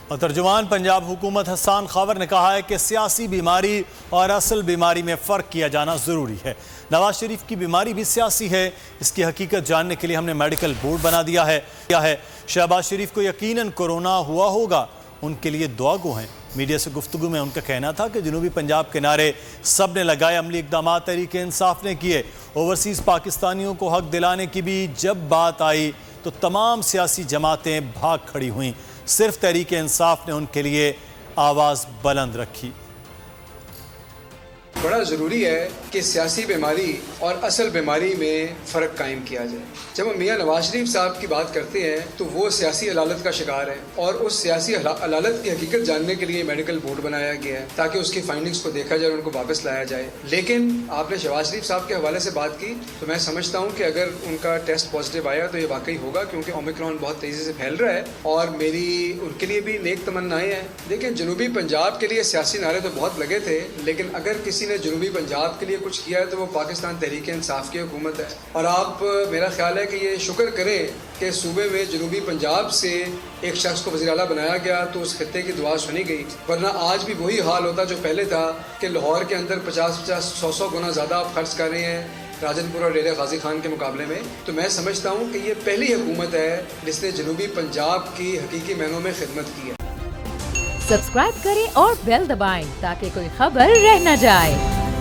اور ترجمان پنجاب حکومت حسان خاور نے کہا ہے کہ سیاسی بیماری اور اصل بیماری میں فرق کیا جانا ضروری ہے۔ نواز شریف کی بیماری بھی سیاسی ہے، اس کی حقیقت جاننے کے لیے ہم نے میڈیکل بورڈ بنا دیا ہے۔ شہباز شریف کو یقیناً کورونا ہوا ہوگا، ان کے لیے دعا گو ہیں۔ میڈیا سے گفتگو میں ان کا کہنا تھا کہ جنوبی پنجاب کے نعرے سب نے لگائے، عملی اقدامات تحریک انصاف نے کیے، اوورسیز پاکستانیوں کو حق دلانے کی بھی جب بات آئی تو تمام سیاسی جماعتیں بھاگ کھڑی ہوئیں، صرف تحریک انصاف نے ان کے لیے آواز بلند رکھی۔ بڑا ضروری ہے کہ سیاسی بیماری اور اصل بیماری میں فرق قائم کیا جائے۔ جب ہم میاں نواز شریف صاحب کی بات کرتے ہیں تو وہ سیاسی علالت کا شکار ہے، اور اس سیاسی علالت کی حقیقت جاننے کے لیے میڈیکل بورڈ بنایا گیا ہے تاکہ اس کی فائنڈنگز کو دیکھا جائے اور ان کو واپس لایا جائے۔ لیکن آپ نے شہباز شریف صاحب کے حوالے سے بات کی تو میں سمجھتا ہوں کہ اگر ان کا ٹیسٹ پازیٹیو آیا تو یہ واقعی ہوگا، کیونکہ اومیکرون بہت تیزی سے پھیل رہا ہے، اور میری ان کے لیے بھی نیک تمنائیں ہیں۔ دیکھیں، جنوبی پنجاب کے لیے سیاسی نعرے تو بہت لگے تھے، لیکن اگر کسی نے جنوبی پنجاب کے لیے کچھ کیا ہے تو وہ پاکستان تحریک انصاف کی حکومت ہے۔ اور آپ میرا خیال ہے کہ یہ شکر کریں کہ صوبے میں جنوبی پنجاب سے ایک شخص کو وزیر اعلیٰ بنایا گیا تو اس خطے کی دعا سنی گئی، ورنہ آج بھی وہی حال ہوتا جو پہلے تھا کہ لاہور کے اندر 50-100 گنا زیادہ آپ خرچ کر رہے ہیں راجن پور اور ڈیرہ غازی خان کے مقابلے میں۔ تو میں سمجھتا ہوں کہ یہ پہلی حکومت ہے جس نے جنوبی پنجاب کی حقیقی معنوں میں خدمت کی ہے۔ سبسکرائب کریں اور بیل دبائیں تاکہ کوئی خبر رہ نہ جائے۔